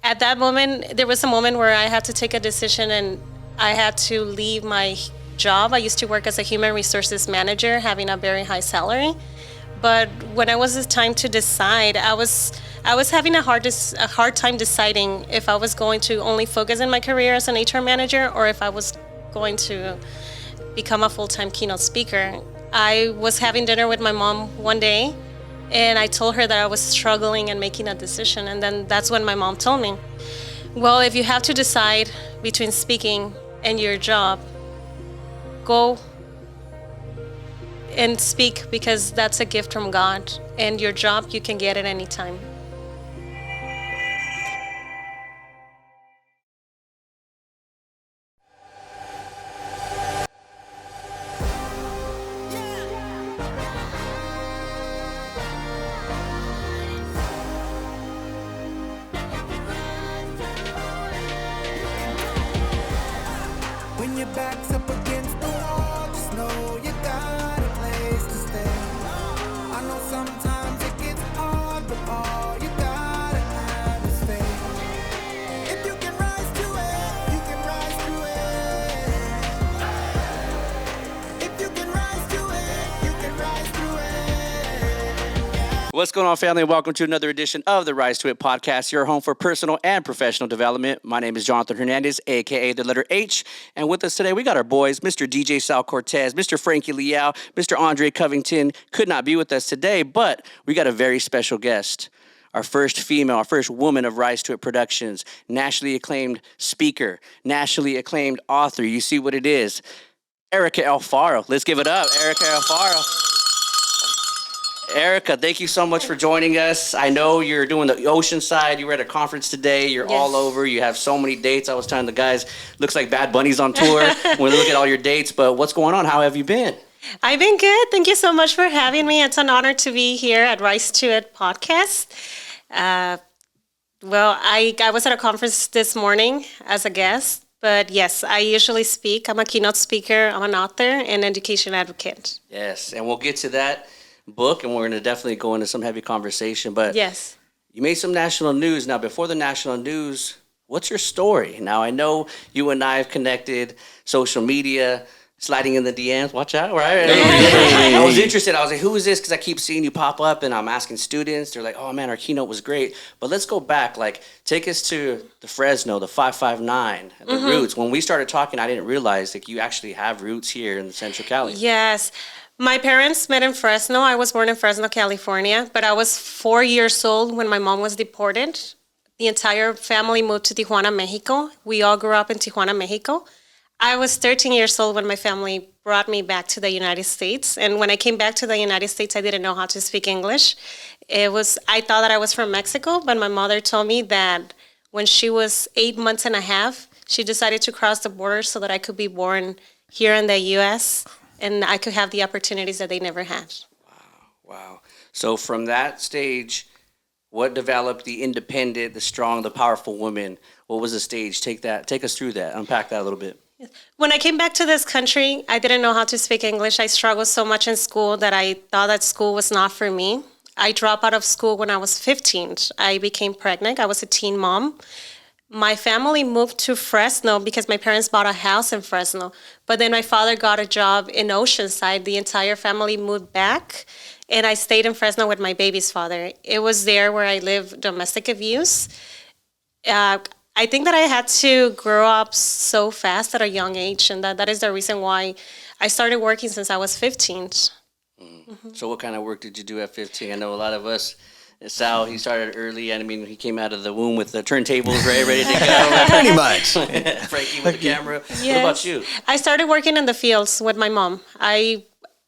at that moment, there was a moment where I had to take a decision and I had to leave my job. I used to work as a human resources manager, having a very high salary. But when it was time to decide, I was having a hard time deciding if I was going to only focus in my career as an HR manager or if I was going to become a full-time keynote speaker. I was having dinner with my mom one day, and I told her that I was struggling and making a decision. And then that's when my mom told me, well, if you have to decide between speaking and your job, go and speak, because that's a gift from God, and your job, you can get it anytime. When your back's up against the wall, just know you got a place to stay. I know sometimes it gets hard, but all you gotta have is faith. If you can rise to it, you can rise through it. If you can rise to it, you can rise through it. What's going on, family? Welcome to another edition of the Rise to It podcast, your home for personal and professional development. My name is Jonathan Hernandez, a.k.a. the letter H. And with us today, we got our boys, Mr. DJ Sal Cortez, Mr. Frankie Liao, Mr. Andre Covington. Could not be with us today, but we got a very special guest. Our first female, our first woman of Rise to It Productions, nationally acclaimed speaker, nationally acclaimed author. You see what it is. Erica Alfaro. Let's give it up. Erica Alfaro. Erica, thank you so much for joining us. I know you're doing the ocean side. You were at a conference today. You're all over. You have so many dates. I was telling the guys, looks like Bad Bunny's on tour when they look at all your dates. But what's going on? How have you been? I've been good. Thank you so much for having me. It's an honor to be here at Rise to It podcast. Well, I was at a conference this morning as a guest. But yes, I usually speak. I'm a keynote speaker. I'm an author and education advocate. Yes, and we'll get to that book, and we're going to definitely go into some heavy conversation. But yes, you made some national news. Now, before the national news, what's your story? Now, I know you and I have connected, social media, sliding in the DMs. Watch out, right? I was interested. I was like, who is this? Because I keep seeing you pop up, and I'm asking students. They're like, oh, man, our keynote was great. But let's go back. Like, take us to the Fresno, the 559, the roots. When we started talking, I didn't realize that you actually have roots here in Central Cali. Yes. My parents met in Fresno. I was born in Fresno, California, but I was 4 years old when my mom was deported. The entire family moved to Tijuana, Mexico. We all grew up in Tijuana, Mexico. I was 13 years old when my family brought me back to the United States. And when I came back to the United States, I didn't know how to speak English. I thought that I was from Mexico, but my mother told me that when she was 8 months and a half, she decided to cross the border so that I could be born here in the U.S., and I could have the opportunities that they never had. Wow. So from that stage, what developed the independent, the strong, the powerful woman? What was the stage? Take us through that. Unpack that a little bit. When I came back to this country, I didn't know how to speak English. I struggled so much in school that I thought that school was not for me. I dropped out of school when I was 15. I became pregnant. I was a teen mom. My family moved to Fresno because my parents bought a house in Fresno. But then my father got a job in Oceanside. The entire family moved back, and I stayed in Fresno with my baby's father. It was there where I lived domestic abuse. I think that I had to grow up so fast at a young age, and that is the reason why I started working since I was 15. So what kind of work did you do at 15? I know a lot of us. Sal, he started early. I mean, he came out of the womb with the turntables ready to go. Pretty much. Frankie with the camera. Yes. What about you? I started working in the fields with my mom. I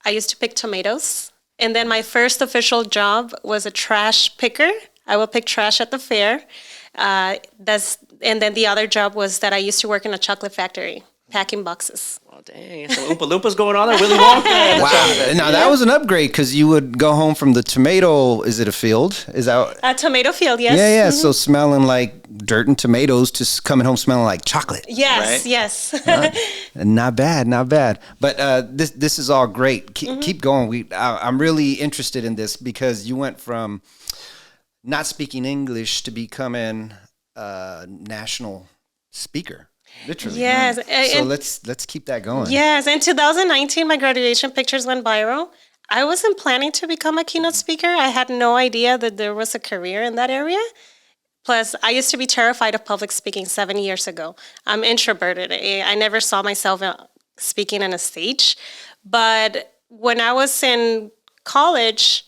used to pick tomatoes. And then my first official job was a trash picker. I will pick trash at the fair. And then the other job was that I used to work in a chocolate factory, packing boxes. Oh, dang. Some Oompa Loompas going on there. Willy Wonka. Wow. Now, that was an upgrade because you would go home from the tomato, is it a field? Is that A tomato field, yes. Yeah. So smelling like dirt and tomatoes to coming home smelling like chocolate. Yes, right? yes. Not bad. But this is all great. Keep going. I'm really interested in this because you went from not speaking English to becoming national speaker, literally. Yes. So let's keep that going. Yes. In 2019, my graduation pictures went viral. I wasn't planning to become a keynote speaker. I had no idea that there was a career in that area. Plus, I used to be terrified of public speaking 7 years ago. I'm introverted. I never saw myself speaking on a stage. But when I was in college,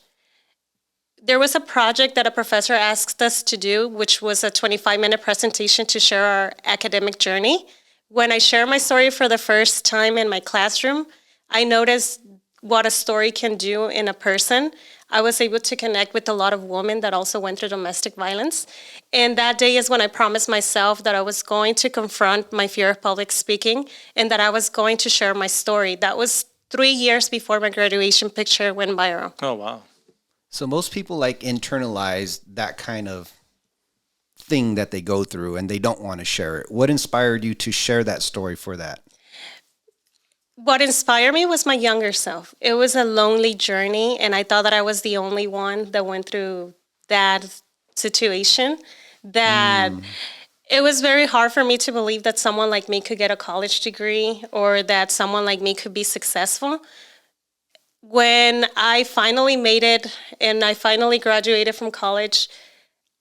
there was a project that a professor asked us to do, which was a 25-minute presentation to share our academic journey. When I shared my story for the first time in my classroom, I noticed what a story can do in a person. I was able to connect with a lot of women that also went through domestic violence. And that day is when I promised myself that I was going to confront my fear of public speaking and that I was going to share my story. That was 3 years before my graduation picture went viral. Oh, wow. So most people like internalize that kind of thing that they go through and they don't want to share it. What inspired you to share that story for that? What inspired me was my younger self. It was a lonely journey, and I thought that I was the only one that went through that situation. That it was very hard for me to believe that someone like me could get a college degree or that someone like me could be successful. When I finally made it and I finally graduated from college,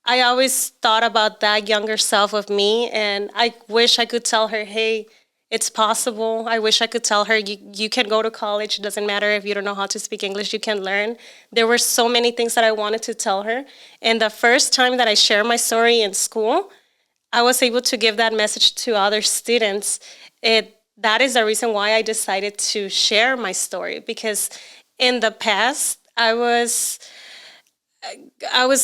I always thought about that younger self of me, and I wish I could tell her, hey, it's possible. I wish I could tell her, you can go to college. It doesn't matter if you don't know how to speak English, you can learn. There were so many things that I wanted to tell her. And the first time that I shared my story in school, I was able to give that message to other students. That is the reason why I decided to share my story, because in the past, I was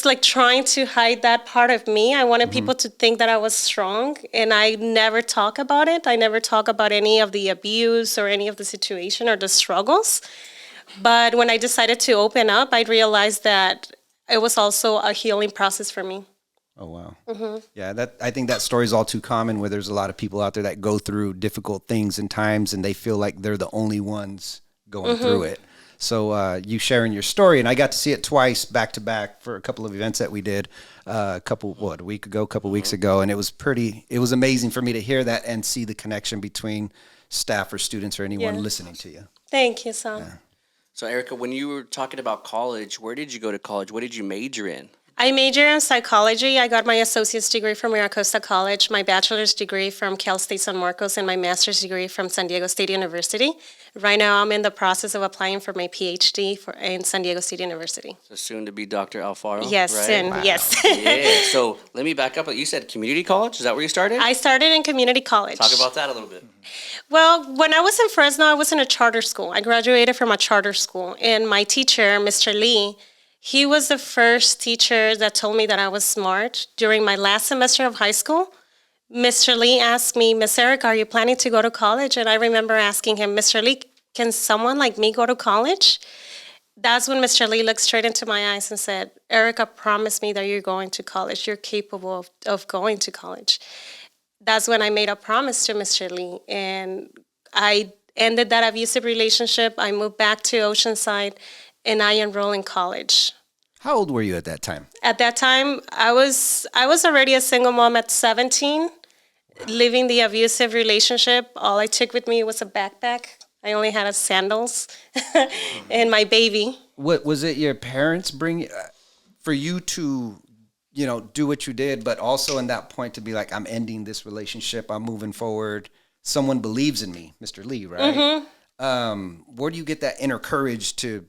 like trying to hide that part of me. I wanted people to think that I was strong, and I never talk about it. I never talk about any of the abuse or any of the situation or the struggles. But when I decided to open up, I realized that it was also a healing process for me. Oh, wow. Yeah, I think that story is all too common, where there's a lot of people out there that go through difficult things and times, and they feel like they're the only ones going through it. So you sharing your story, and I got to see it twice back to back for a couple of events that we did a couple weeks ago, and it was amazing for me to hear that and see the connection between staff or students or anyone listening to you. Thank you, Sam. Yeah. So, Erica, when you were talking about college, where did you go to college? What did you major in? I majored in psychology. I got my associate's degree from Miracosta College, my bachelor's degree from Cal State San Marcos, and my master's degree from San Diego State University. Right now, I'm in the process of applying for my PhD in San Diego State University. So soon to be Dr. Alfaro? Yes, right? soon. Wow. Yes. Yeah. So let me back up. You said community college? Is that where you started? I started in community college. Talk about that a little bit. Well, when I was in Fresno, I was in a charter school. I graduated from a charter school, and my teacher, Mr. Lee, he was the first teacher that told me that I was smart. During my last semester of high school, Mr. Lee asked me, Miss Erica, are you planning to go to college? And I remember asking him, Mr. Lee, can someone like me go to college? That's when Mr. Lee looked straight into my eyes and said, Erica, promise me that you're going to college. You're capable of going to college. That's when I made a promise to Mr. Lee. And I ended that abusive relationship. I moved back to Oceanside, and I enrolled in college. How old were you at that time? At that time, I was already a single mom at 17, living the abusive relationship. All I took with me was a backpack. I only had sandals and my baby. What was it? Your parents bring for you to, do what you did, but also in that point to be like, I'm ending this relationship. I'm moving forward. Someone believes in me, Mr. Lee, right? Where do you get that inner courage to?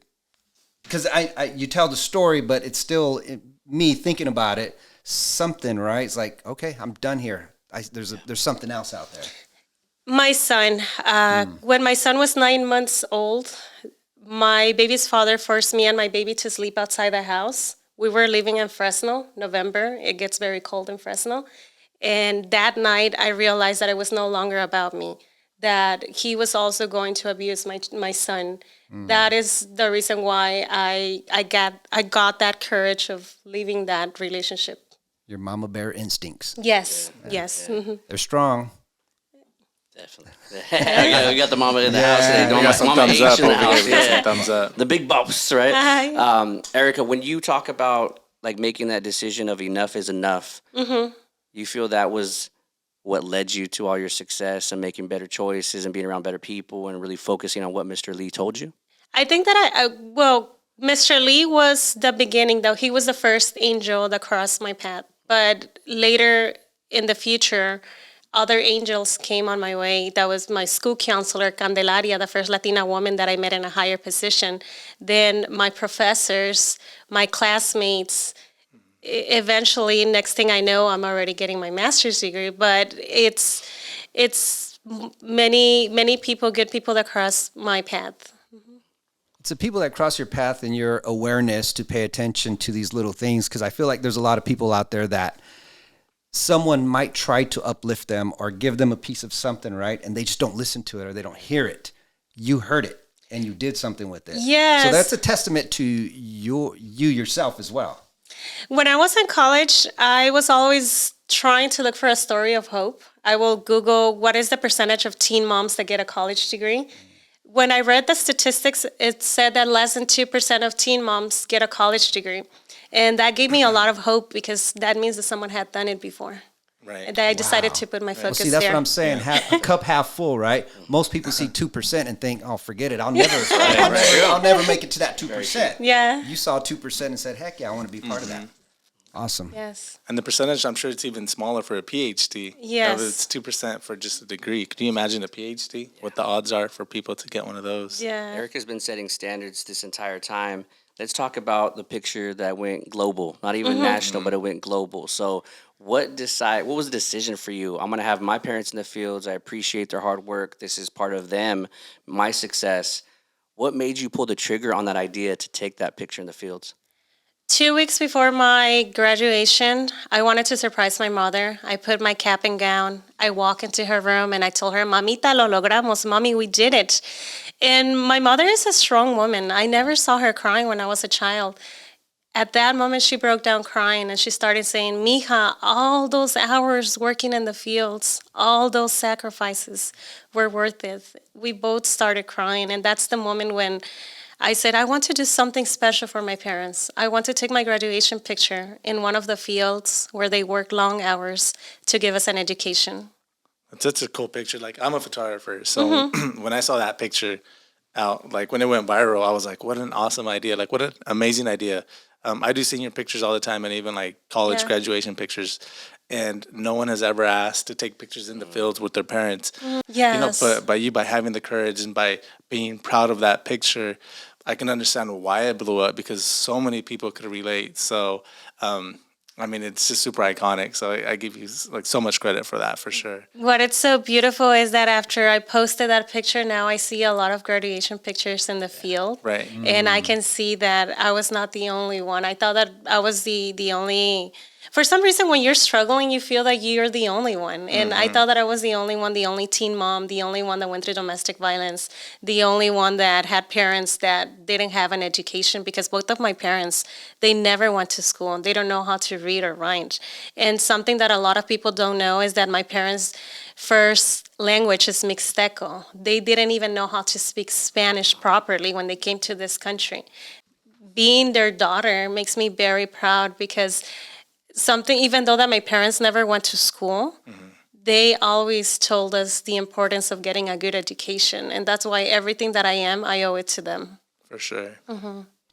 Because you tell the story, but it's still me thinking about it. Something, right? It's like, okay, I'm done here. There's something else out there. My son, when my son was 9 months old, my baby's father forced me and my baby to sleep outside the house. We were living in Fresno, November. It gets very cold in Fresno. And that night, I realized that it was no longer about me, that he was also going to abuse my son. That is the reason why I got that courage of leaving that relationship. Your mama bear instincts. Yes, yes. Mm-hmm. They're strong. Definitely. We got the mama in the house. Yeah, Don't we got some mama thumbs H up in the over house. here. Yeah. Thumbs up. The big boss, right? Hi. Erica, when you talk about like making that decision of enough is enough, You feel that was what led you to all your success and making better choices and being around better people and really focusing on what Mr. Lee told you? I think that well, Mr. Lee was the beginning, though. He was the first angel that crossed my path. But later in the future, other angels came on my way. That was my school counselor, Candelaria, the first Latina woman that I met in a higher position. Then my professors, my classmates. Eventually, next thing I know, I'm already getting my master's degree. But it's many people, good people that cross my path. It's the people that cross your path and your awareness to pay attention to these little things, because I feel like there's a lot of people out there that someone might try to uplift them or give them a piece of something, right? And they just don't listen to it or they don't hear it. You heard it and you did something with it. Yes. So that's a testament to you yourself as well. When I was in college, I was always trying to look for a story of hope. I will Google what is the percentage of teen moms that get a college degree. When I read the statistics, it said that less than 2% of teen moms get a college degree. And that gave me a lot of hope because that means that someone had done it before. Right. And I decided to put my focus See, that's there. what I'm saying. A cup half full, right? Most people see 2% and think, "Oh, forget it. I'll never make it to that 2%." Yeah. You saw 2% and said, "Heck yeah, I want to be part of that." Awesome. Yes. And the percentage, I'm sure it's even smaller for a PhD. Yes. It's 2% for just a degree. Can you imagine a PhD? What the odds are for people to get one of those? Yeah. Erica's been setting standards this entire time. Let's talk about the picture that went global, not even national, but it went global. So what was the decision for you? I'm going to have my parents in the fields. I appreciate their hard work. This is part of them, my success. What made you pull the trigger on that idea to take that picture in the fields? 2 weeks before my graduation, I wanted to surprise my mother. I put my cap and gown. I walk into her room and I told her, "Mamita, lo logramos. Mommy, we did it." And my mother is a strong woman. I never saw her crying when I was a child. At that moment, she broke down crying and she started saying, "Mija, all those hours working in the fields, all those sacrifices were worth it." We both started crying. And that's the moment when I said, I want to do something special for my parents. I want to take my graduation picture in one of the fields where they work long hours to give us an education. That's such a cool picture. Like, I'm a photographer, so when I saw that picture out, like when it went viral, I was like, what an awesome idea. Like, what an amazing idea. I do senior pictures all the time and even like college graduation pictures. And no one has ever asked to take pictures in the fields with their parents. Yes. You know, but by having the courage and by being proud of that picture, I can understand why it blew up because so many people could relate. So, I mean, it's just super iconic. So I give you like so much credit for that for sure. What it's so beautiful is that after I posted that picture, now I see a lot of graduation pictures in the field. Right. And I can see that I was not the only one. I thought that I was the only. For some reason, when you're struggling, you feel like you're the only one. And I thought that I was the only one, the only teen mom, the only one that went through domestic violence, the only one that had parents that didn't have an education because both of my parents, they never went to school and they don't know how to read or write. And something that a lot of people don't know is that my parents' first language is Mixteco. They didn't even know how to speak Spanish properly when they came to this country. Being their daughter makes me very proud because even though that my parents never went to school, they always told us the importance of getting a good education. And that's why everything that I am, I owe it to them. For sure.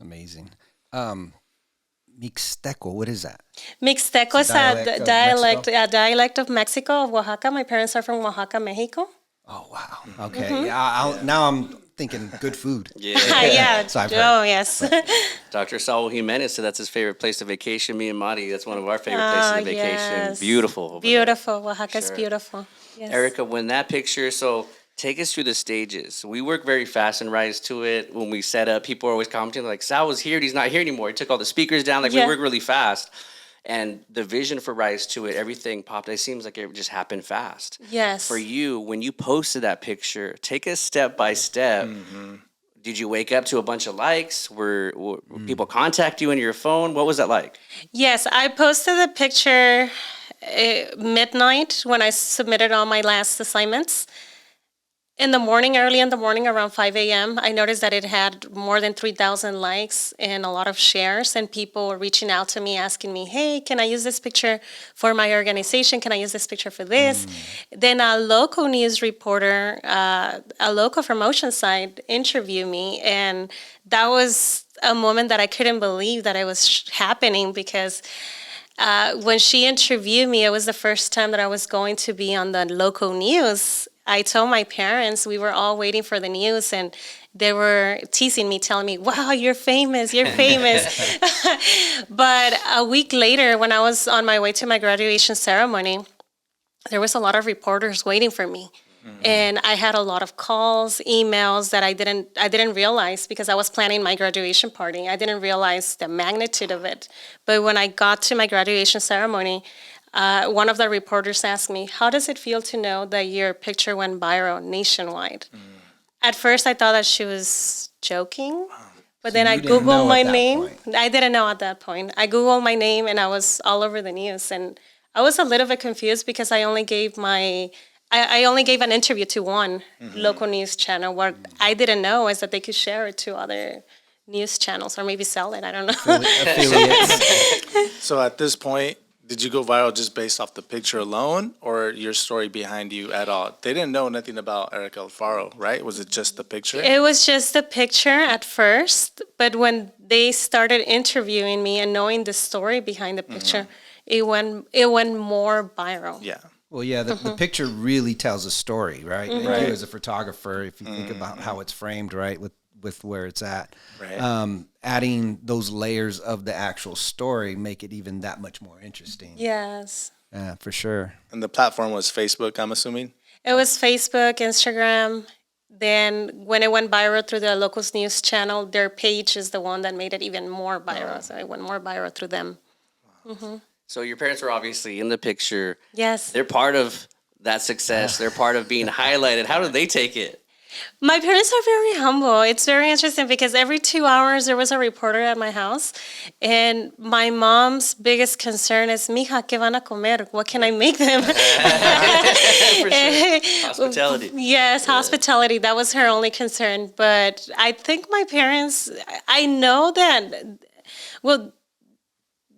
Amazing. Mixteco, what is that? Mixteco is a dialect of Mexico, of Oaxaca. My parents are from Oaxaca, Mexico. Oh, wow. Okay. Yeah, now I'm thinking good food. Yeah. So I've heard. Oh, yes. Dr. Saul Jimenez said that's his favorite place to vacation. Me and Madi, that's one of our favorite places to vacation. Yes. Beautiful. over Beautiful. Oaxaca's Sure. beautiful. Yes. there. Erica, when that picture, so take us through the stages. We work very fast and rise to it. When we set up, people are always commenting like, Sal was here, he's not here anymore. He took all the speakers down. Like, we work really fast. And the vision for Rise to It, everything popped. It seems like it just happened fast. Yes. For you, when you posted that picture, take us step by step. Did you wake up to a bunch of likes? Were people contact you on your phone? What was that like? Yes, I posted the picture midnight when I submitted all my last assignments. in the morning, early in the morning, around 5 a.m., I noticed that it had more than 3,000 likes and a lot of shares, and people were reaching out to me asking me, hey, can I use this picture for my organization? Can I use this picture for this? Then a local news reporter, a local promotion site interviewed me, and that was a moment that I couldn't believe that it was happening, because when she interviewed me, it was the first time that I was going to be on the local news. I told my parents, we were all waiting for the news, and they were teasing me, telling me, wow, you're famous, you're famous. But a week later, when I was on my way to my graduation ceremony, there was a lot of reporters waiting for me. And I had a lot of calls, emails that I didn't realize, because I was planning my graduation party. I didn't realize the magnitude of it. But when I got to my graduation ceremony, one of the reporters asked me, how does it feel to know that your picture went viral nationwide? At first, I thought that she was joking. But then I Googled my name. I didn't know at that point. I Googled my name, and I was all over the news. And I was a little bit confused, because I only gave an interview to one local news channel. What I didn't know is that they could share it to other news channels, or maybe sell it. I don't know. So at this point, did you go viral just based off the picture alone, or your story behind you at all? They didn't know nothing about Erica Alfaro, right? Was it just the picture? It was just the picture at first, but when they started interviewing me and knowing the story behind the picture, it went more viral. Yeah. Well, yeah, the picture really tells a story, right? And you as a photographer, if you think about how it's framed, right, with where it's at, right. Adding those layers of the actual story make it even that much more interesting. Yes. Yeah, for sure. And the platform was Facebook, I'm assuming? It was Facebook, Instagram. Then when it went viral through the local news channel, their page is the one that made it even more viral. So it went more viral through them. So your parents were obviously in the picture. Yes. They're part of that success. They're part of being highlighted. How did they take it? My parents are very humble. It's very interesting, because every 2 hours there was a reporter at my house, and my mom's biggest concern is, mija, ¿qué van a comer? What can I make them? For sure. Hospitality. Yes, hospitality. That was her only concern. But I think my parents, I know that, well,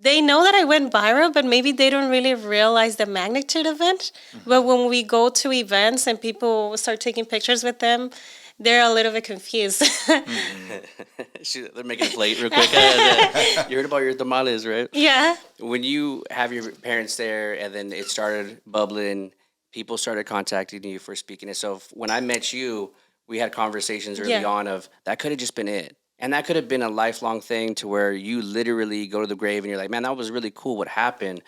they know that I went viral, but maybe they don't really realize the magnitude of it. But when we go to events and people start taking pictures with them, they're a little bit confused. They're making a plate real quick. You heard about your tamales, right? Yeah. When you have your parents there and then it started bubbling, people started contacting you for speaking. And so when I met you, we had conversations early on of that could have just been it. And that could have been a lifelong thing to where you literally go to the grave and you're like, man, that was really cool what happened.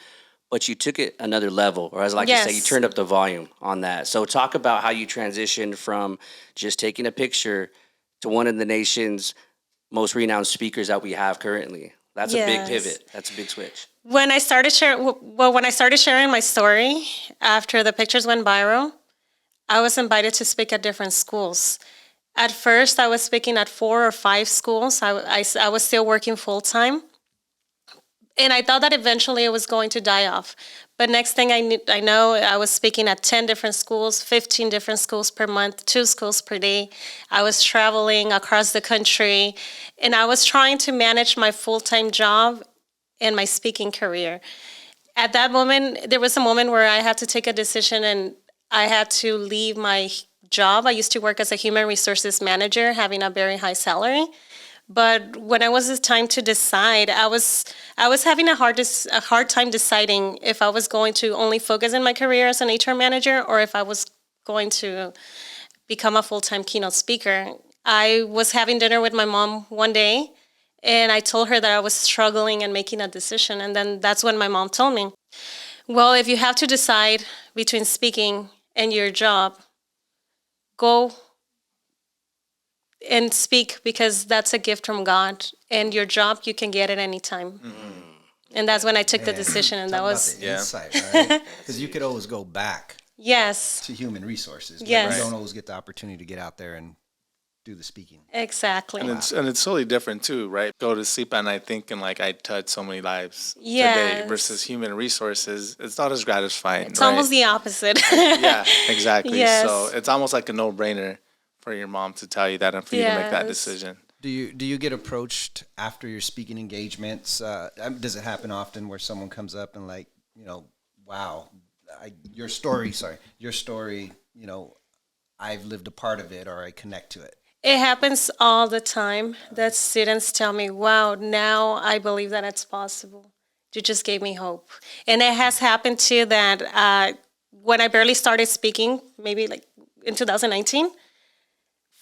But you took it another level, or as I like to say, you turned up the volume on that. So talk about how you transitioned from just taking a picture to one of the nation's most renowned speakers that we have currently. That's a big pivot. That's a big switch. When I started sharing my story after the pictures went viral, I was invited to speak at different schools. At first, I was speaking at 4 or 5 schools. I was still working full-time. And I thought that eventually it was going to die off. But next thing I know, I was speaking at 10 different schools, 15 different schools per month, 2 schools per day. I was traveling across the country. And I was trying to manage my full-time job and my speaking career. At that moment, there was a moment where I had to take a decision, and I had to leave my job. I used to work as a human resources manager, having a very high salary. But when it was time to decide, I was having a hard time deciding if I was going to only focus in my career as an HR manager, or if I was going to become a full-time keynote speaker. I was having dinner with my mom one day, and I told her that I was struggling and making a decision. And then that's when my mom told me, well, if you have to decide between speaking and your job, go and speak, because that's a gift from God, and your job, you can get it anytime. And that's when I took the decision, and that was the insight, right? Because you could always go back to human resources, but Yes. you don't always get the opportunity to get out there and do the speaking. Exactly. And it's totally different too, right? Go to sleep at night thinking like I touched so many lives today Yes. versus human resources. It's not as gratifying. It's right? almost the opposite. Yeah, exactly. Yes. So it's almost like a no-brainer for your mom to tell you that and for you to make that Yes. decision. Do you get approached after your speaking engagements? Does it happen often where someone comes up and like, wow, your story, I've lived a part of it or I connect to it? It happens all the time that students tell me, wow, now I believe that it's possible. You just gave me hope. And it has happened too that when I barely started speaking, maybe like in 2019,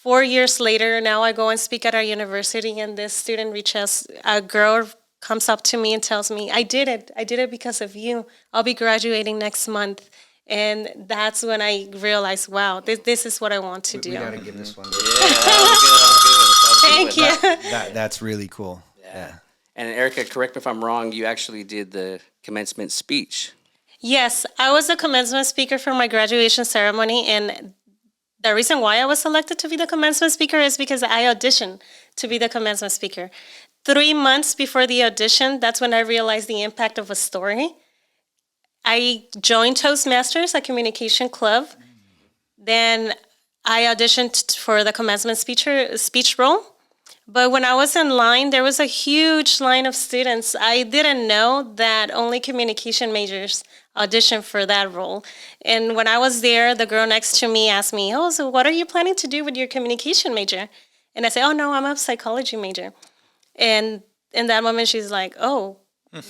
4 years later, now I go and speak at our university, and this student reaches, a girl comes up to me and tells me, I did it because of you. I'll be graduating next month. And that's when I realized, wow, this is what I want to do. We got to give this one. Thank you. That's really cool. Yeah. And Erica, correct me if I'm wrong, you actually did the commencement speech. Yes, I was a commencement speaker for my graduation ceremony, and the reason why I was selected to be the commencement speaker is because I auditioned to be the commencement speaker. 3 months before the audition, that's when I realized the impact of a story. I joined Toastmasters, a communication club. Then I auditioned for the commencement speech role. But when I was in line, there was a huge line of students. I didn't know that only communication majors audition for that role. And when I was there, the girl next to me asked me, oh, so what are you planning to do with your communication major? And I said, oh, no, I'm a psychology major. And in that moment, she's like, oh,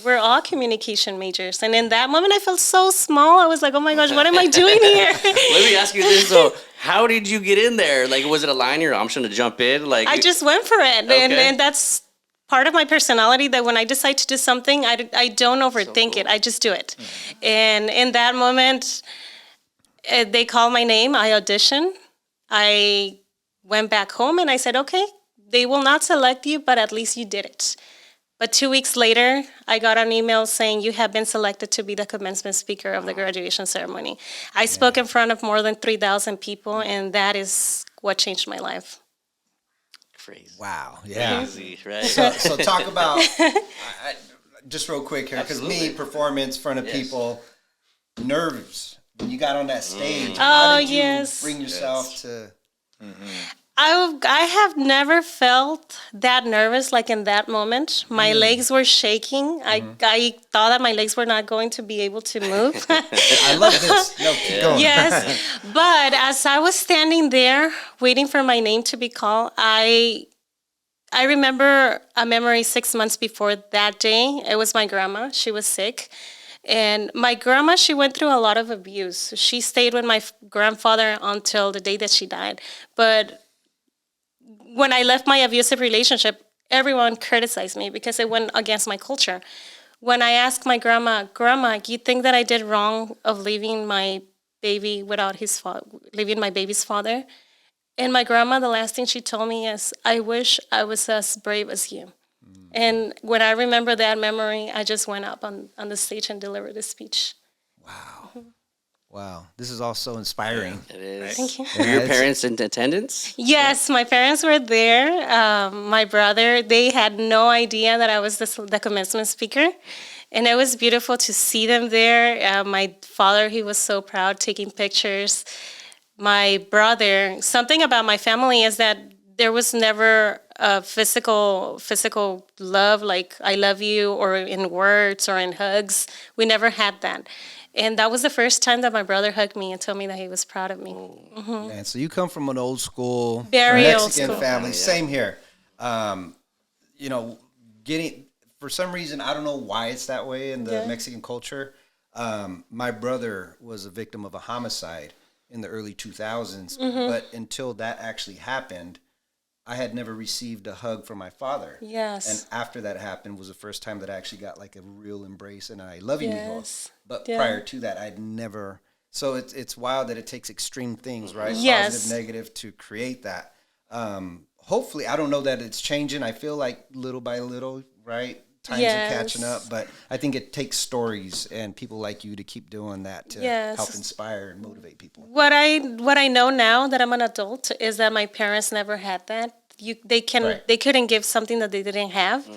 we're all communication majors. And in that moment, I felt so small. I was like, oh my gosh, what am I doing here? Let me ask you this, though. How did you get in there? Like, was it a line or option to jump in? Like, I just went for it. Okay. And that's part of my personality, that when I decide to do something, I don't overthink it. I just do it. And in that moment, they called my name. I auditioned. I went back home and I said, okay, they will not select you, but at least you did it. But 2 weeks later, I got an email saying you have been selected to be the commencement speaker of the graduation ceremony. I spoke in front of more than 3,000 people, and that is what changed my life. crazy. Wow. Yeah. Crazy, right? So talk about, just real quick here, because me, performance, front of people, nerves. When you got on that stage, how did you bring yourself to... I have never felt that nervous like in that moment. My legs were shaking. I thought that my legs were not going to be able to move. I love this. No, keep going. Yes. But as I was standing there waiting for my name to be called, I remember a memory 6 months before that day. It was my grandma. She was sick. And my grandma, she went through a lot of abuse. She stayed with my grandfather until the day that she died. But when I left my abusive relationship, everyone criticized me because it went against my culture. When I asked my grandma, do you think that I did wrong of leaving my baby without leaving my baby's father? And my grandma, the last thing she told me is, I wish I was as brave as you. And when I remember that memory, I just went up on the stage and delivered a speech. Wow. Wow. This is all so inspiring. It is. Thank you. Were your parents in attendance? Yes, my parents were there. My brother, they had no idea that I was the commencement speaker. And it was beautiful to see them there. My father, he was so proud, taking pictures. My brother, something about my family is that there was never a physical love, like I love you, or in words or in hugs. We never had that. And that was the first time that my brother hugged me and told me that he was proud of me. Mm-hmm. Man, so you come from an old school, Very Mexican old school family. Same here. For some reason, I don't know why it's that way in the Mexican culture. My brother was a victim of a homicide in the early 2000s. But until that actually happened, I had never received a hug from my father. Yes. And after that happened was the first time that I actually got like a real embrace and I love you, Yes. mijo. But prior to that, I'd never. So it's wild that it takes extreme things, right? Yes. Positive, negative to create that. Hopefully, I don't know that it's changing. I feel like little by little, right? times are catching up, but I think it takes stories and people like you to keep doing that to help inspire and motivate people. What I know now that I'm an adult is that my parents never had that. They couldn't give something that they didn't have.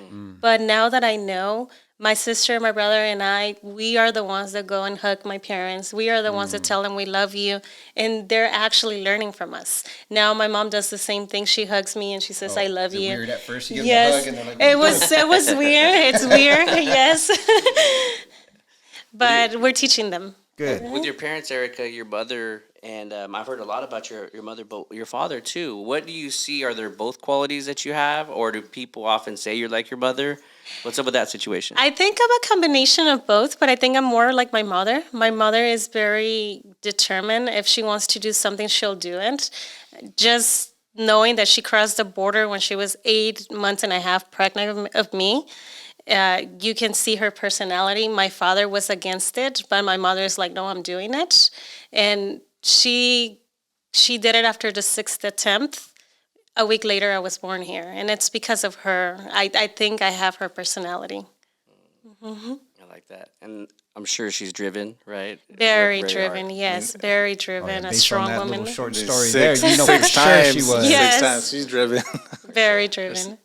But now that I know, my sister, my brother, and I, we are the ones that go and hug my parents. We are the ones that tell them we love you, and they're actually learning from us. Now my mom does the same thing. She hugs me and she says, "I love you." Weird at first. You give them a hug and they're like, it was weird. It's weird, yes. But we're teaching them. Good. With your parents, Erica, your mother, and I've heard a lot about your mother, but your father too. What do you see? Are there both qualities that you have, or do people often say you're like your mother? What's up with that situation? I think I'm a combination of both, but I think I'm more like my mother. My mother is very determined. If she wants to do something, she'll do it. Just knowing that she crossed the border when she was 8 months and a half pregnant of me, you can see her personality. My father was against it, but my mother is like, no, I'm doing it. And she did it after the 6th attempt. A week later, I was born here, and it's because of her. I think I have her personality. I like that. And I'm sure she's driven, right? Very driven, yes. Very driven, a based on strong that woman. little short story Six- there, you know for six sure times. she was. Yes. 6 times. She's driven. Very driven.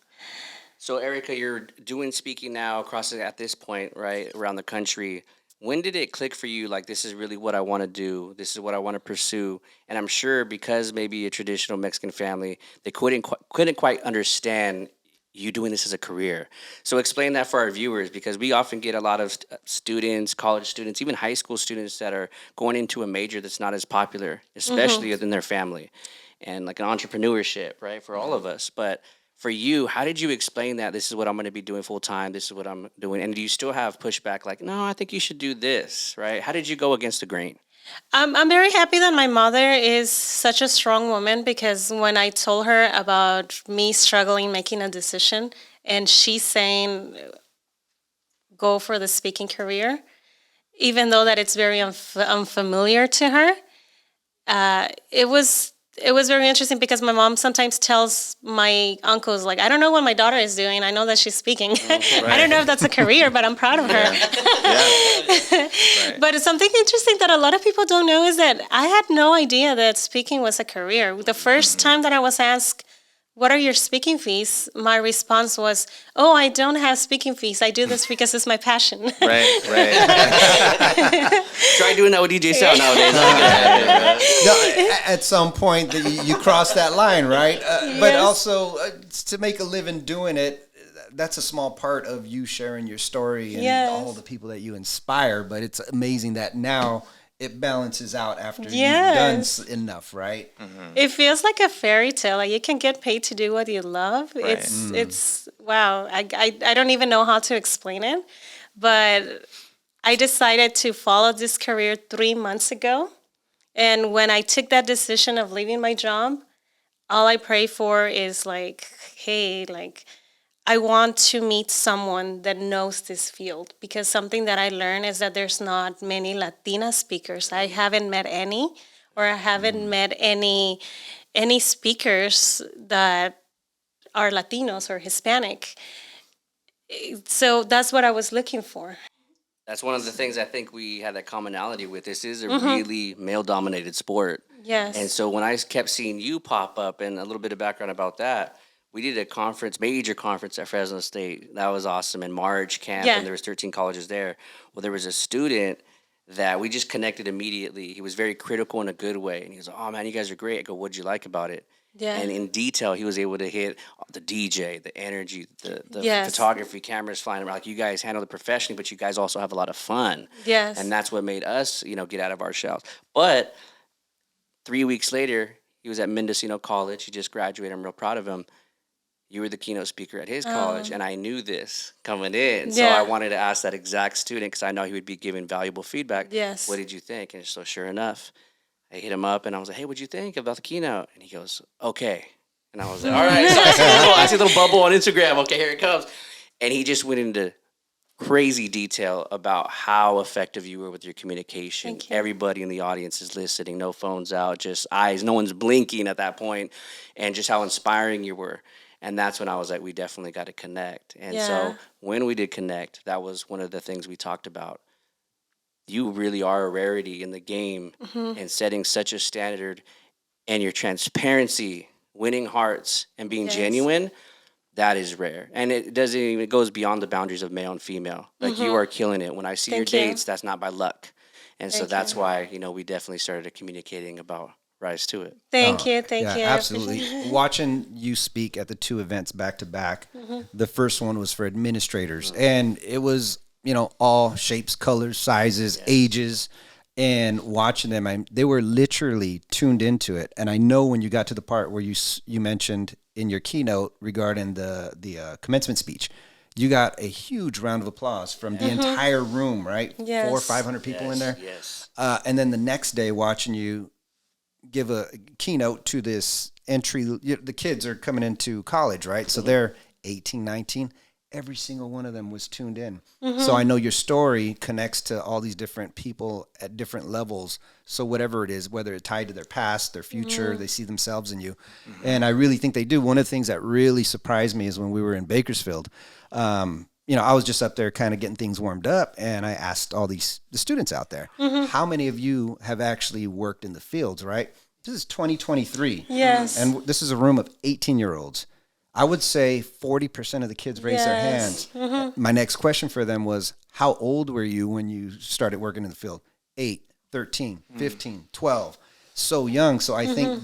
So, Erica, you're doing speaking now across at this point, right, around the country. When did it click for you, like, this is really what I want to do, this is what I want to pursue? And I'm sure because maybe a traditional Mexican family, they couldn't quite understand you doing this as a career. So explain that for our viewers, because we often get a lot of students, college students, even high school students that are going into a major that's not as popular, especially within their family, and like an entrepreneurship, right, for all of us. But for you, how did you explain that this is what I'm going to be doing full time, this is what I'm doing? And do you still have pushback like, no, I think you should do this, right? How did you go against the grain? I'm very happy that my mother is such a strong woman, because when I told her about me struggling making a decision and she's saying go for the speaking career, even though that it's very unfamiliar to her, it was very interesting, because my mom sometimes tells my uncles, like, I don't know what my daughter is doing. I know that she's speaking. I don't know if that's a career, but I'm proud of her. But it's something interesting that a lot of people don't know is that I had no idea that speaking was a career. The first time that I was asked, what are your speaking fees? My response was, oh, I don't have speaking fees. I do this because it's my passion. Right. Try doing that with DJ Sound nowadays. No, at some point you cross that line, right? But Yes. also to make a living doing it, that's a small part of you sharing your story and Yes. all the people that you inspire. But it's amazing that now it balances out after Yes. you've done enough, right? It feels like a fairy tale. Like, you can get paid to do what you love. Right. It's wow. I don't even know how to explain it, but I decided to follow this career 3 months ago. And when I took that decision of leaving my job, all I pray for is like, hey, like, I want to meet someone that knows this field, because something that I learned is that there's not many Latina speakers. I haven't met any, or I haven't met any speakers that are Latinos or Hispanic. So that's what I was looking for. That's one of the things I think we had that commonality with. This is a really male-dominated sport. Yes. And so when I kept seeing you pop up, and a little bit of background about that, we did a conference, major conference at Fresno State. That was awesome. In March camp, Yeah. and there was 13 colleges there. Well, there was a student that we just connected immediately. He was very critical in a good way. And he was like, oh, man, you guys are great. I go, what'd you like about it? Yeah. And in detail, he was able to hit the DJ, the energy, the Yes. photography, cameras flying around. Like, you guys handle it professionally, but you guys also have a lot of fun. Yes. And that's what made us, get out of our shells. But 3 weeks later, he was at Mendocino College. He just graduated. I'm real proud of him. You were the keynote speaker at his college, and I knew this coming in. So Yeah. I wanted to ask that exact student, because I know he would be giving valuable feedback. Yes. What did you think? And so sure enough, I hit him up, and I was like, hey, what'd you think about the keynote? And he goes, okay. And I was like, all right. So I see a little bubble on Instagram. Okay, here it comes. And he just went into crazy detail about how effective you were with your communication. Thank you. Everybody in the audience is listening, no phones out, just eyes. No one's blinking at that point, and just how inspiring you were. And that's when I was like, we definitely got to connect. And Yeah. so when we did connect, that was one of the things we talked about. You really are a rarity in the game and setting such a standard, and your transparency, winning hearts and being Yes. genuine, that is rare. And it doesn't even, it goes beyond the boundaries of male and female. Like you are killing it. When I see Thank your you. dates, that's not by luck. And so Thank that's you. why, we definitely started communicating about Rise to It. Thank you. Thank Yeah, you. absolutely. Watching you speak at the 2 events back to back, the first one was for administrators, and it was, all shapes, colors, sizes, ages, and watching them, they were literally tuned into it. And I know when you got to the part where you mentioned in your keynote regarding the commencement speech, you got a huge round of applause from the entire room, right? Yes. 400 or 500 people in there. Yes. And then the next day, watching you give a keynote to this entry, the kids are coming into college, right? So they're 18, 19. Every single one of them was tuned in. So I know your story connects to all these different people at different levels. So whatever it is, whether it's tied to their past, their future, they see themselves in you. And I really think they do. One of the things that really surprised me is when we were in Bakersfield, I was just up there kind of getting things warmed up, and I asked all the students out there, how many of you have actually worked in the fields, right? This is 2023. Yes. And this is a room of 18-year-olds. I would say 40% of the kids raised their Yes. hands. My next question for them was, how old were you when you started working in the field? 8, 13, 15, 12. So young. So I think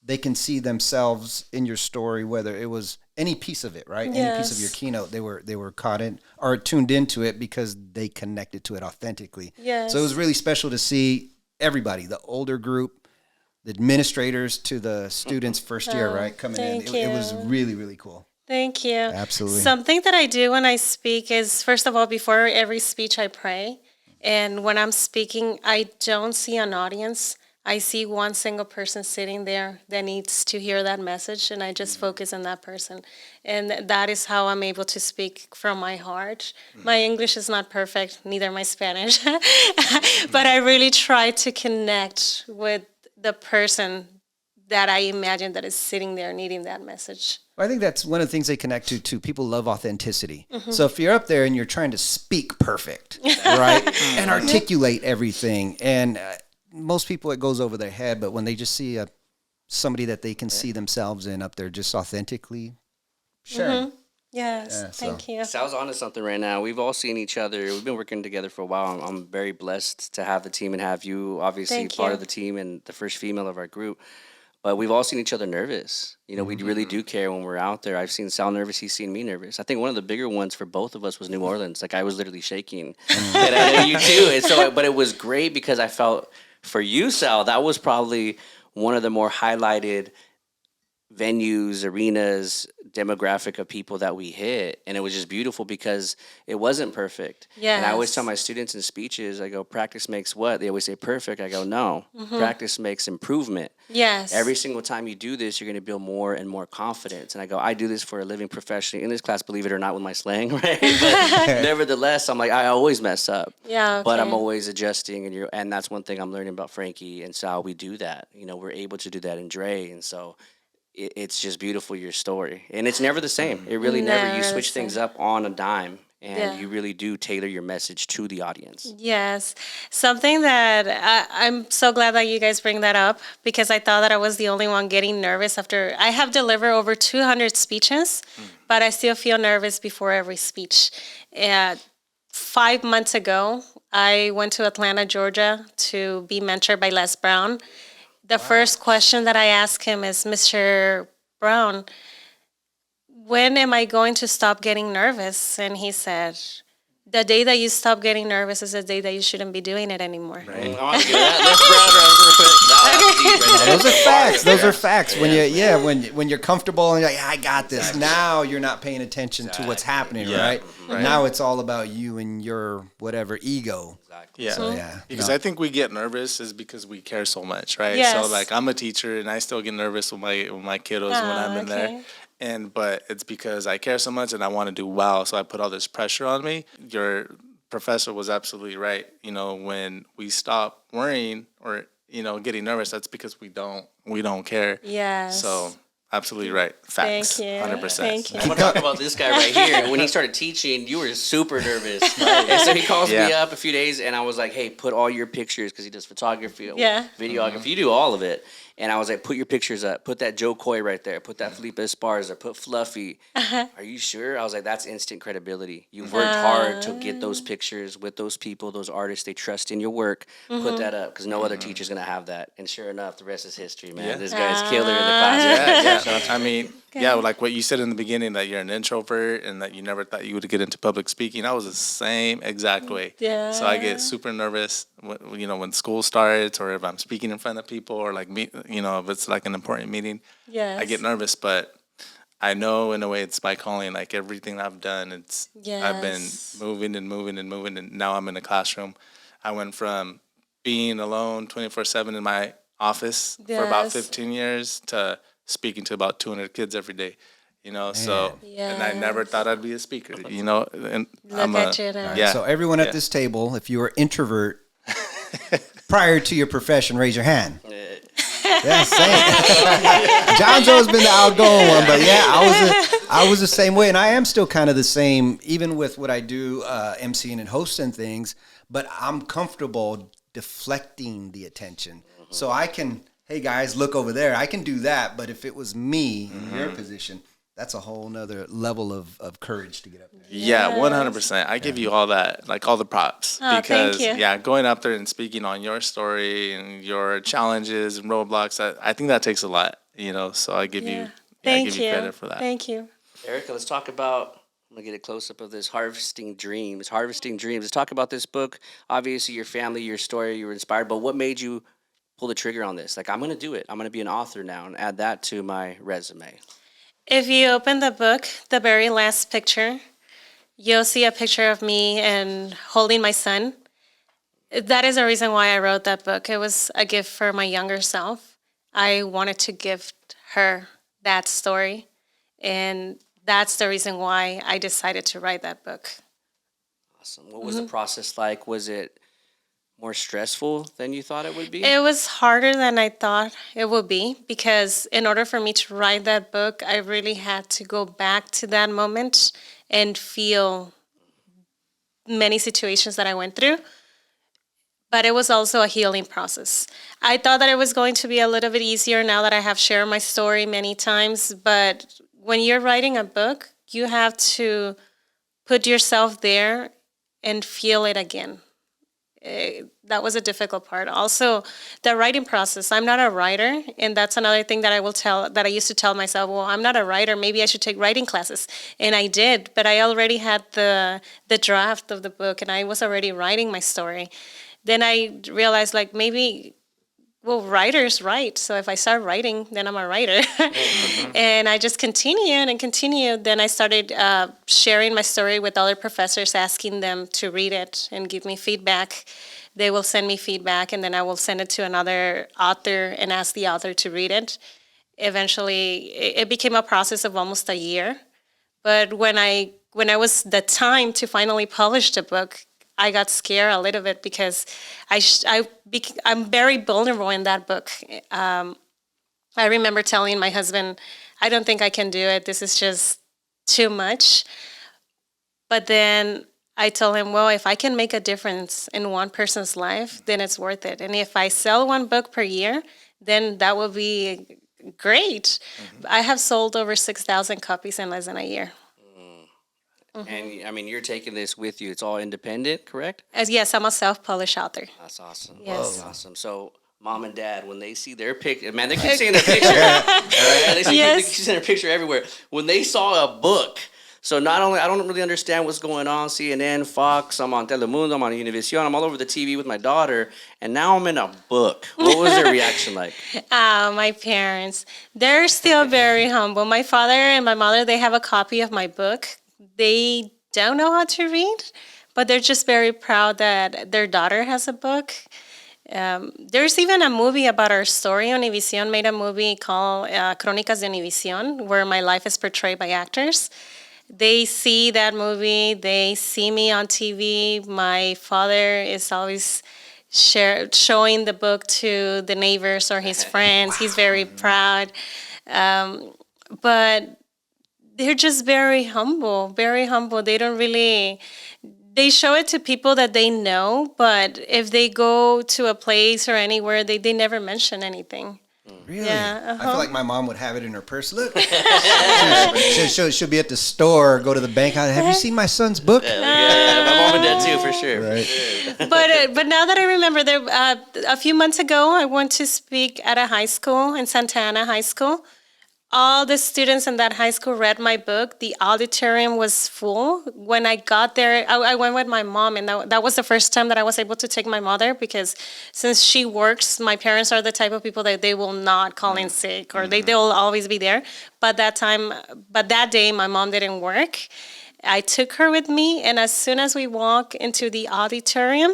they can see themselves in your story, whether it was any piece of it, right? Any piece of your Yes. keynote, they were caught in or tuned into it because they connected to it authentically. Yes. So it was really special to see everybody, the older group, the administrators to the students first year, right? Coming in. thank It was you. really, really cool. Thank you. Absolutely. Something that I do when I speak is, first of all, before every speech, I pray. And when I'm speaking, I don't see an audience. I see one single person sitting there that needs to hear that message, and I just focus on that person. And that is how I'm able to speak from my heart. My English is not perfect, neither my Spanish. But I really try to connect with the person that I imagine that is sitting there needing that message. I think that's one of the things they connect to too. People love authenticity. So if you're up there and you're trying to speak perfect, right, and articulate everything, and most people it goes over their head, but when they just see somebody that they can see themselves in up there, just authentically sharing. Yes, Yeah, so- thank you. Sal's onto something right now. We've all seen each other. We've been working together for a while. I'm very blessed to have the team and have you, obviously, Thank part you. of the team and the first female of our group. But we've all seen each other nervous. We really do care when we're out there. I've seen Sal nervous. He's seen me nervous. I think one of the bigger ones for both of us was New Orleans. Like, I was literally shaking. And I know you too. And so, but it was great because I felt for you, Sal, that was probably one of the more highlighted venues, arenas, demographic of people that we hit. And it was just beautiful because it wasn't perfect. And I always Yes. tell my students in speeches, I go, practice makes what? They always say perfect. I go, no, practice makes improvement. Yes. Every single time you do this, you're going to build more and more confidence. And I go, I do this for a living professionally in this class, believe it or not, with my slang, right? But nevertheless, I'm like, I always mess up. Yeah, But I'm okay. always adjusting, and that's one thing I'm learning about Frankie and Sal. We do that. We're able to do that in Dre, and so it's just beautiful, your story. And it's never the same. It really never. You Never the switch things up on a dime, and Yeah. you really do tailor your message to the audience. Yes. Something that I'm so glad that you guys bring that up, because I thought that I was the only one getting nervous after I have delivered over 200 speeches, but I still feel nervous before every speech. 5 months ago, I went to Atlanta, Georgia to be mentored by Les Brown. The first question that I asked him is, Mr. Brown, when am I going to stop getting nervous? And he said, the day that you stop getting nervous is the day that you shouldn't be doing it anymore. I want to do that. Let's Brown real quick. Those are facts. Those are facts. When you're comfortable and you're like, I got this. Now you're not paying attention to what's happening, right? Now it's all about you and your whatever ego. Yeah. So, yeah. Because I think we get nervous is because we care so much, right? Yes. So like I'm a teacher and I still get nervous with my kiddos when I'm in there. But it's because I care so much and I want to do well, so I put all this pressure on me. Your professor was absolutely right. When we stop worrying or getting nervous, that's because we don't care. Yes. So absolutely right. Facts. Thank you. 100%. Thank you. I'm gonna talk about this guy right here. When he started teaching, you were super nervous. And so he calls me up a few days, and I was like, "Hey, put all your pictures," because he does photography, videography. You do all of it. And I was like, "Put your pictures up. Put that Joe Coy right there. Put that Felipe Esparza. Put Fluffy." Are you sure? I was like, "That's instant credibility. You've worked hard to get those pictures with those people, those artists. They trust in your work. Put that up, because no other teacher's gonna have that." And sure enough, the rest is history, man. Yeah. This guy's killer in the class. I mean, like what you said in the beginning, that you're an introvert and that you never thought you would get into public speaking. I was the same exact way. Yeah. So I get super nervous, when school starts, or if I'm speaking in front of people, or like if it's like an important meeting. Yes. I get nervous, but I know in a way it's my calling. Like everything I've done, I've been moving and moving and moving, and now I'm in the classroom. I went from being alone 24/7 in my office for about 15 years to speaking to about 200 kids every day. So and I never thought I'd be a speaker. And Look at you now. Yeah. So everyone at this table, if you were introvert prior to your profession, raise your hand. Yeah, same. John's always been the outgoing one, but I was the same way, and I am still kind of the same, even with what I do, emceeing and hosting things. But I'm comfortable deflecting the attention, so I can. Hey guys, look over there. I can do that, but if it was me in your position, that's a whole nother level of courage to get up there. Yeah, 100%. I give you all that, like all the props. Oh, because, thank you. Going up there and speaking on your story and your challenges and roadblocks, I think that takes a lot, so I give you credit for that. Thank you. Erica, let's talk about, I'm going to get a close-up of this, Harvesting Dreams. Let's talk about this book. Obviously, your family, your story, you were inspired, but what made you pull the trigger on this? Like, I'm going to do it. I'm going to be an author now and add that to my resume. If you open the book, the very last picture, you'll see a picture of me and holding my son. That is the reason why I wrote that book. It was a gift for my younger self. I wanted to gift her that story, and that's the reason why I decided to write that book. Awesome. What was the process like? Was it more stressful than you thought it would be? It was harder than I thought it would be, because in order for me to write that book, I really had to go back to that moment and feel many situations that I went through. But it was also a healing process. I thought that it was going to be a little bit easier now that I have shared my story many times. But when you're writing a book, you have to put yourself there and feel it again. That was a difficult part. Also, the writing process. I'm not a writer, and that's another thing that I used to tell myself, well, I'm not a writer, maybe I should take writing classes. And I did, but I already had the draft of the book, and I was already writing my story. Then I realized, writers write. So if I start writing, then I'm a writer. And I just continued and continued. Then I started sharing my story with other professors, asking them to read it and give me feedback. They will send me feedback, and then I will send it to another author and ask the author to read it. Eventually, it became a process of almost a year. But when I was the time to finally publish the book, I got scared a little bit, because I'm very vulnerable in that book. I remember telling my husband, I don't think I can do it. This is just too much. But then I told him, well, if I can make a difference in one person's life, then it's worth it. And if I sell one book per year, then that will be great. I have sold over 6,000 copies in less than a year. And I mean, you're taking this with you. It's all independent, correct? Yes, I'm a self-published author. That's awesome. Yes. That's awesome. So mom and dad, when they see their picture, man, they keep seeing their picture. They keep seeing their picture everywhere. When they saw a book, so not only, I don't really understand what's going on, CNN, Fox, I'm on Telemundo, I'm on Univision, I'm all over the TV with my daughter, and now I'm in a book. What was their reaction like? My parents, they're still very humble. My father and my mother, they have a copy of my book. They don't know how to read, but they're just very proud that their daughter has a book. There's even a movie about our story. Univision made a movie called Crónicas de Univision, where my life is portrayed by actors. They see that movie. They see me on TV. My father is always showing the book to the neighbors or his friends. He's very proud. but they're just very humble, very humble. They don't really, they show it to people that they know, but if they go to a place or anywhere, they never mention anything. Really? Yeah, I feel like my mom would have it in her purse. Look, she'll be at the store, go to the bank. Have you seen my son's book? Yeah, my mom and dad too, for sure. Right. But now that I remember, there a few months ago, I went to speak at a high school in Santa Ana High School. All the students in that high school read my book. The auditorium was full. When I got there, I went with my mom, and that was the first time that I was able to take my mother, because since she works, my parents are the type of people that they will not call in sick, or they'll always be there. But that day, my mom didn't work. I took her with me, and as soon as we walked into the auditorium,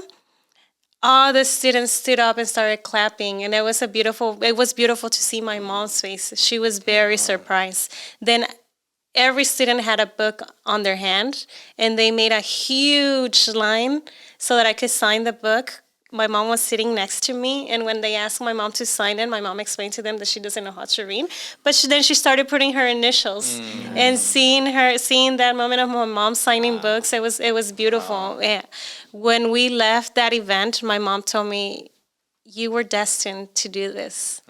all the students stood up and started clapping, and it was beautiful to see my mom's face. She was very surprised. Then every student had a book on their hand, and they made a huge line so that I could sign the book. My mom was sitting next to me, and when they asked my mom to sign it, my mom explained to them that she doesn't know how to read. But then she started putting her initials, and seeing that moment of my mom signing books, it was beautiful. Yeah. When we left that event, my mom told me, "You were destined to do this."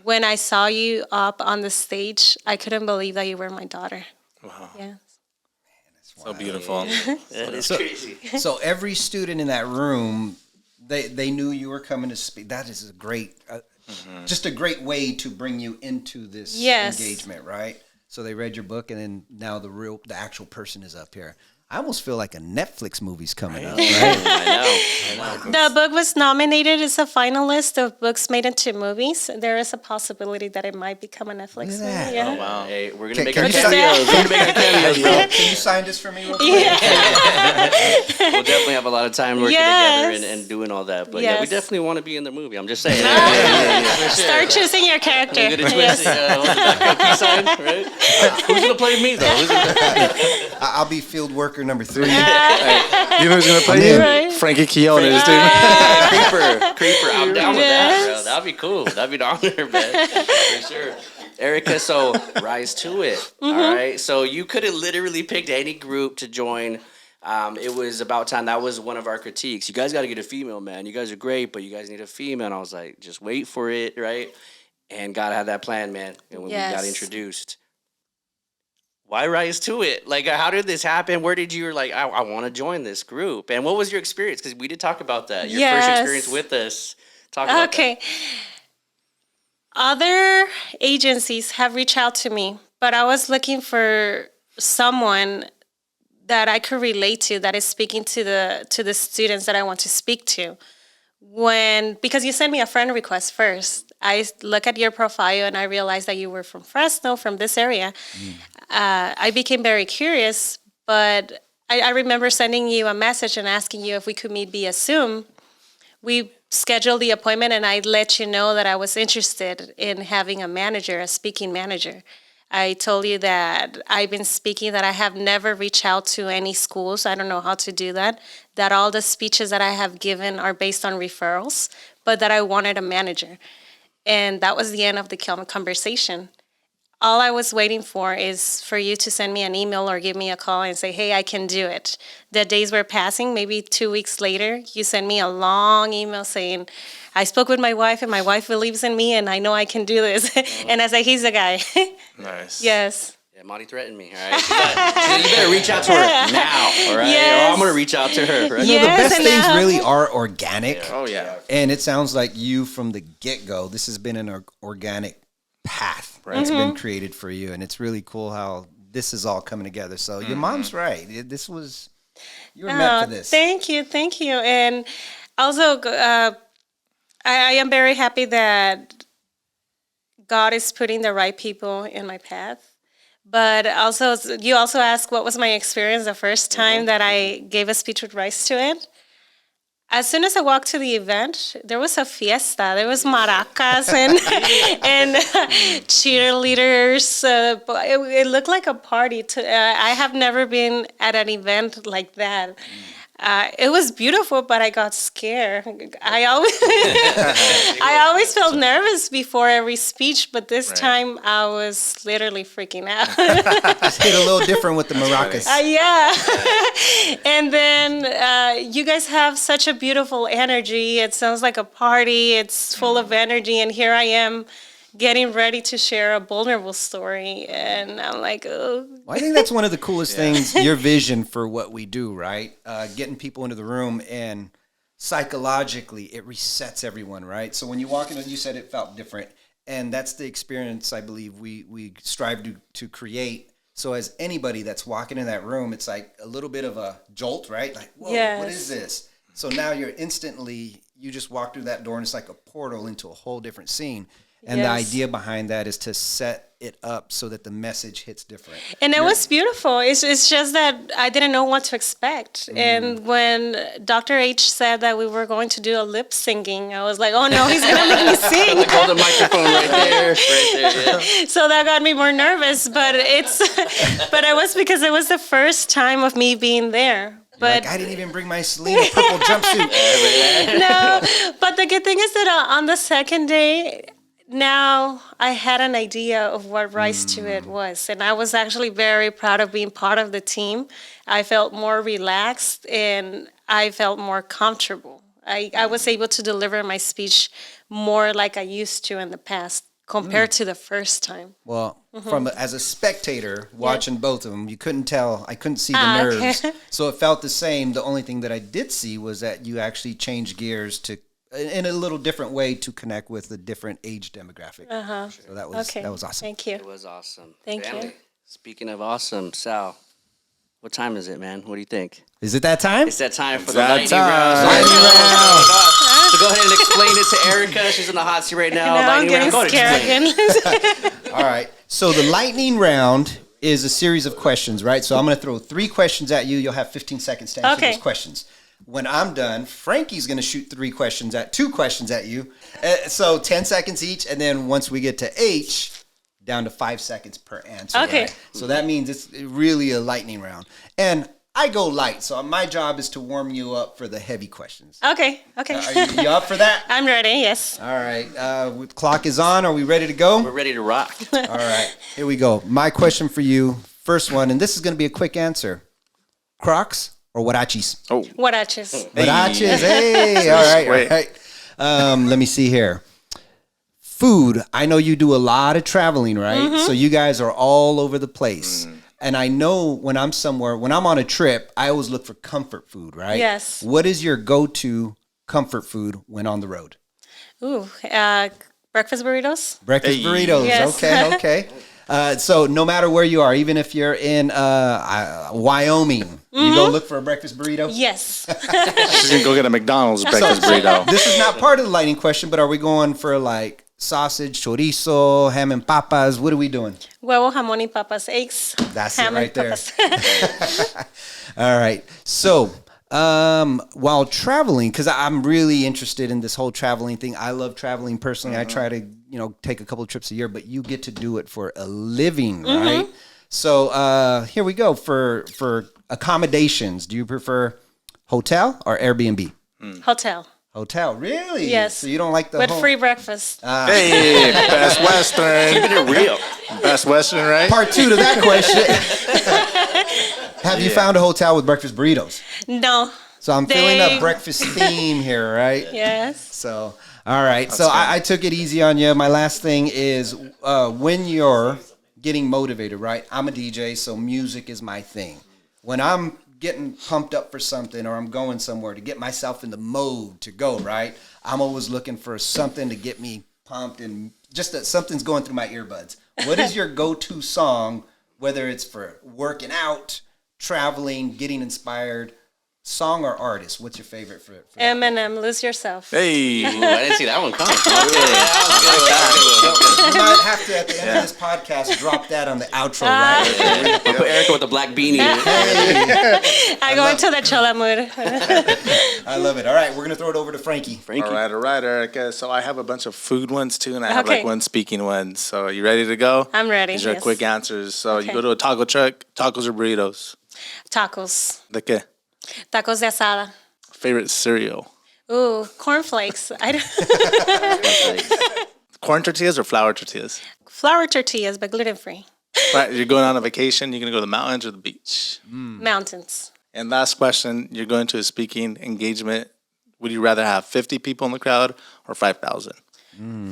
When I saw you up on the stage, I couldn't believe that you were my daughter. Wow. Yeah. So beautiful. That is crazy. So every student in that room, they knew you were coming to speak. That is a great, just a great way to bring you into this engagement, right? So they read your book, and then now the actual person is up here. I almost feel like a Netflix movie's coming up, right? I know. The book was nominated as a finalist of books made into movies. There is a possibility that it might become a Netflix Look at movie. that. Yeah. Oh, wow. Hey, we're gonna Can make you our sign- cameos. We're gonna make our cameos, bro. Can you sign this for me real quick? We'll definitely have a lot of time working Yes. together and doing all that. But yeah, we Yes. definitely want to be in the movie. I'm just saying. Start choosing your character. We're gonna twist the peace sign, right? Who's gonna play me though? I'll be field worker number 3. You know who's gonna play you? Right. Frankie Quiones, dude. Creeper. I'm down with that, bro. That'd be cool. That'd be an honor, man. For sure. Erica, so rise to it. All right. So you could have literally picked any group to join. It was about time. That was one of our critiques. You guys got to get a female, man. You guys are great, but you guys need a female. And I was like, just wait for it, right? And God had that plan, man. And when we got introduced, why rise to it? Like, how did this happen? Where did you like, I want to join this group? And what was your experience? Because we did talk about that. Your first experience with us. Talk about that. Okay. Other agencies have reached out to me, but I was looking for someone that I could relate to, that is speaking to the students that I want to speak to. Because you sent me a friend request first, I look at your profile and I realized that you were from Fresno, from this area. I became very curious, but I remember sending you a message and asking you if we could meet via Zoom. We scheduled the appointment, and I let you know that I was interested in having a speaking manager. I told you that I've been speaking, that I have never reached out to any schools. I don't know how to do that. That all the speeches that I have given are based on referrals, but that I wanted a manager. And that was the end of the conversation. All I was waiting for is for you to send me an email or give me a call and say, hey, I can do it. The days were passing. Maybe 2 weeks later, you sent me a long email saying, I spoke with my wife, and my wife believes in me, and I know I can do this. And I said, he's the guy. Nice. Yes. Yeah, Monty threatened me, all right? She said, you better reach out to her now, all right? Yes. Or I'm going to reach out to her, right? You know, the Yes, best and things now- really are organic. Oh yeah. And it sounds like you, from the get-go, this has been an organic path that's been created for you. And it's really cool how this is all coming together. So your mom's right. You were meant for this. Thank you. And also, I am very happy that God is putting the right people in my path. But also, you also asked what was my experience the first time that I gave a speech with Rise to It. As soon as I walked to the event, there was a fiesta. There was maracas and cheerleaders. It looked like a party. I have never been at an event like that. It was beautiful, but I got scared. I always, I always felt nervous before every speech, but this time I was literally freaking out. Just hit a little different with the maracas. Yeah. And then you guys have such a beautiful energy. It sounds like a party. It's full of energy. And here I am getting ready to share a vulnerable story. And I'm like, oh. Well, I think that's one of the coolest things, your vision for what we do, right? Getting people into the room and psychologically it resets everyone, right? So when you walk in, you said it felt different. And that's the experience I believe we strive to create. So as anybody that's walking in that room, it's like a little bit of a jolt, right? Like, whoa, what is this? So now you're instantly, you just walk through that door and it's like a portal into a whole different scene. And the idea behind that is to set it up so that the message hits different. And it was beautiful. It's just that I didn't know what to expect. And when Dr. H said that we were going to do a lip syncing, I was like, oh no, he's going to make me sing. The golden microphone right there. Yeah. So that got me more nervous. But but it was because it was the first time of me being there. But like, I didn't even bring my Selena purple jumpsuit. No, but the good thing is that on the second day, now I had an idea of what Rise to It was. And I was actually very proud of being part of the team. I felt more relaxed and I felt more comfortable. I was able to deliver my speech more like I used to in the past compared to the first time. Well, as a spectator watching both of them, you couldn't tell. I couldn't see the nerves. Okay. So it felt the same. The only thing that I did see was that you actually changed gears in a little different way to connect with a different age demographic. So that was awesome. Thank you. It was awesome. Thank you. Speaking of awesome, Sal, what time is it, man? What do you think? Is it that time? It's that time for the that lightning time. round. So go ahead and explain it to Erica. She's in the hot seat right now. Now I'm Lightning getting round. Go ahead, scared explain. again. All right. So the lightning round is a series of questions, right? So I'm going to throw 3 questions at you. You'll have 15 seconds to answer those questions. When I'm done, Frankie's going to shoot 2 questions at you. So 10 seconds each. And then once we get to H, down to 5 seconds per answer. Okay. Right? So that means it's really a lightning round. And I go light. So my job is to warm you up for the heavy questions. Okay. Are you up for that? I'm ready, yes. All right. Clock is on. Are we ready to go? We're ready to rock. All right. Here we go. My question for you, first one, and this is going to be a quick answer. Crocs or huaraches? Oh, Huaraches. Huaraches. Hey. All right. Let me see here. Food. I know you do a lot of traveling, right? So you guys are all over the place. And I know when I'm somewhere, when I'm on a trip, I always look for comfort food, right? Yes. What is your go-to comfort food when on the road? Ooh, breakfast burritos. Breakfast burritos. Yes. Okay. So no matter where you are, even if you're in Wyoming, you go look for a breakfast burrito? Yes. she's gonna go get a McDonald's breakfast burrito. This is not part of the lightning question, but are we going for like sausage, chorizo, ham and papas? What are we doing? Huevo, jamón y papas, eggs. That's ham it right and there. papas. All right. So while traveling, because I'm really interested in this whole traveling thing. I love traveling personally. I try to, take a couple of trips a year, but you get to do it for a living, right? So here we go. For accommodations, do you prefer hotel or Airbnb? Hotel. Hotel, really? Yes. So you don't like the With home? free breakfast. Hey, Best Western. Keeping it real. Best Western, right? Part 2 to that question. Have you found a hotel with breakfast burritos? No. So I'm feeling a breakfast theme here, right? Yes. So, all right. So I took it easy on you. My last thing is when you're getting motivated, right? I'm a DJ, so music is my thing. When I'm getting pumped up for something or I'm going somewhere to get myself in the mode to go, right? I'm always looking for something to get me pumped and just that something's going through my earbuds. What is your go-to song, whether it's for working out, traveling, getting inspired, song or artist? What's your favorite for Eminem, Lose Yourself. Hey. Ooh, I didn't see that one coming. You might have to, at the end of this podcast, drop that on the outro, right? I'll put Erica with the black beanie. I go into the chola mood. I love it. All right, we're going to throw it over to Frankie. Frankie. All right, Erica. So I have a bunch of food ones too, and I have Okay. like one speaking one. So are you ready to go? I'm ready, These are yes. quick answers. So you Okay. go to a taco truck, tacos or burritos? Tacos. ¿De qué? Tacos de asada. Favorite cereal? Ooh, cornflakes. Corn tortillas or flour tortillas? Flour tortillas, but gluten-free. Right, you're going on a vacation. You're going to go to the mountains or the beach. Mountains. And last question, you're going to a speaking engagement. Would you rather have 50 people in the crowd or 5,000?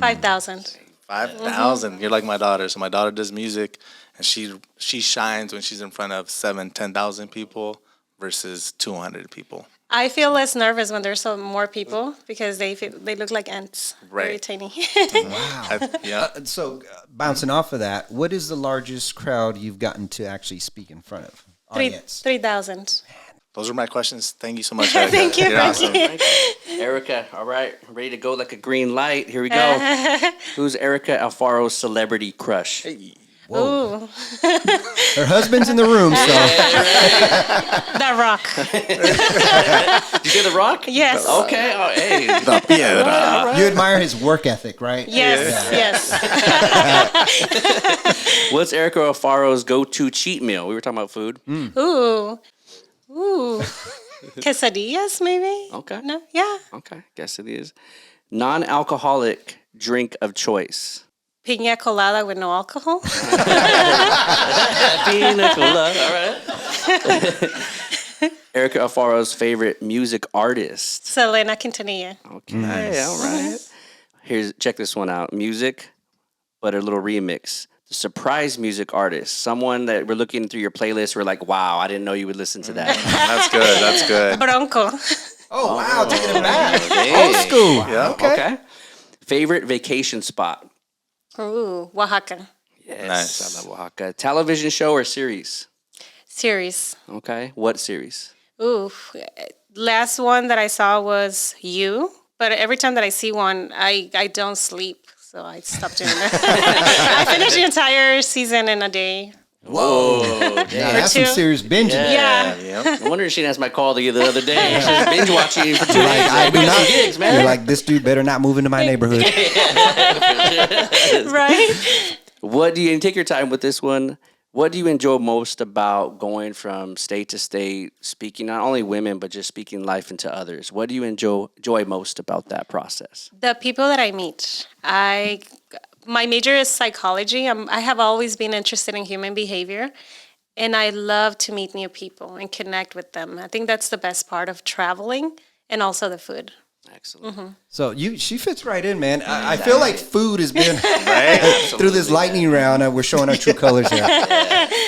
5,000. 5,000. You're like my daughter. So my daughter does music, and she shines when she's in front of 10,000 people versus 200 people. I feel less nervous when there's more people because they look like ants. Right. Very tiny. Wow. Yeah. So bouncing off of that, what is the largest crowd you've gotten to actually speak in front of? Audience. 3,000. Those are my questions. Thank you so much, Erica. Thank you, You're awesome. Erica, all right, ready to go like a green light. Here we go. Who's Erica Alfaro's celebrity crush? Ooh, Her husband's in the room, so The Rock. Did you say The Rock? Yes. Okay. Oh, hey. La piedra. you admire his work ethic, right? Yes. What's Erica Alfaro's go-to cheat meal? We were talking about food. Ooh. Quesadillas, maybe? Okay. No? Yeah. Okay. Guess it is. Non-alcoholic drink of choice. Piña colada with no alcohol. Pina colada. All right. Erica Alfaro's favorite music artist. Selena Quintanilla. Okay. All right. Check this one out. Music, but a little remix. The surprise music artist. Someone that we're looking through your playlist. We're like, wow, I didn't know you would listen to that. That's good. That's good. Bronco. Oh, wow, taking it back. Dang. Old school. Yeah. Okay. Favorite vacation spot. Ooh, Oaxaca. Yes, Nice. I love Oaxaca. Television show or series? Series. Okay. What series? Ooh, last one that I saw was You. But every time that I see one, I don't sleep. So I stopped doing that. I finished the entire season in a day. Whoa. Now, that's some two. serious binging. Yeah. Yep. No wonder she didn't answer my call the other day. She was binge watching for 2 days. I do We got some not. gigs, man. You're like, this dude better not move into my neighborhood. Right? What do you take your time with this one? What do you enjoy most about going from state to state, speaking not only women but just speaking life into others? What do you enjoy most about that process? The people that I meet. My major is psychology. I have always been interested in human behavior, and I love to meet new people and connect with them. I think that's the best part of traveling, and also the food. Excellent. So she fits right in, man. I feel like food has been Right. through this lightning round. We're showing our true colors here.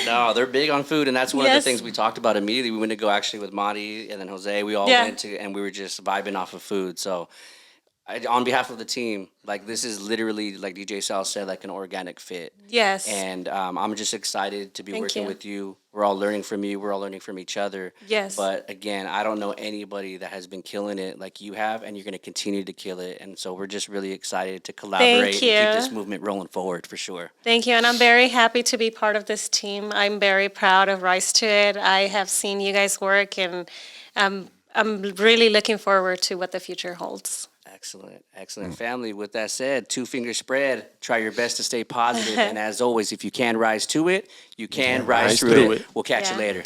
No, they're big on food, and that's one of the Yes. things we talked about immediately. We went to go actually with Monty and then Jose. We all Yeah. went to, and we were just vibing off of food. So, on behalf of the team, like this is literally, like DJ Sal said, like an organic fit. Yes. And I'm just excited to be Thank working you. with you. We're all learning from you. We're all learning from each other. Yes. But again, I don't know anybody that has been killing it like you have, and you're going to continue to kill it. And so we're just really excited to collaborate and keep you. this movement rolling forward for sure. Thank you, and I'm very happy to be part of this team. I'm very proud of Rise to It. I have seen you guys work, and I'm really looking forward to what the future holds. Excellent, excellent. Family, with that said, 2 fingers spread. Try your best to stay positive. And as always, if you can rise to it, you can rise through it. We'll catch you Yeah. later.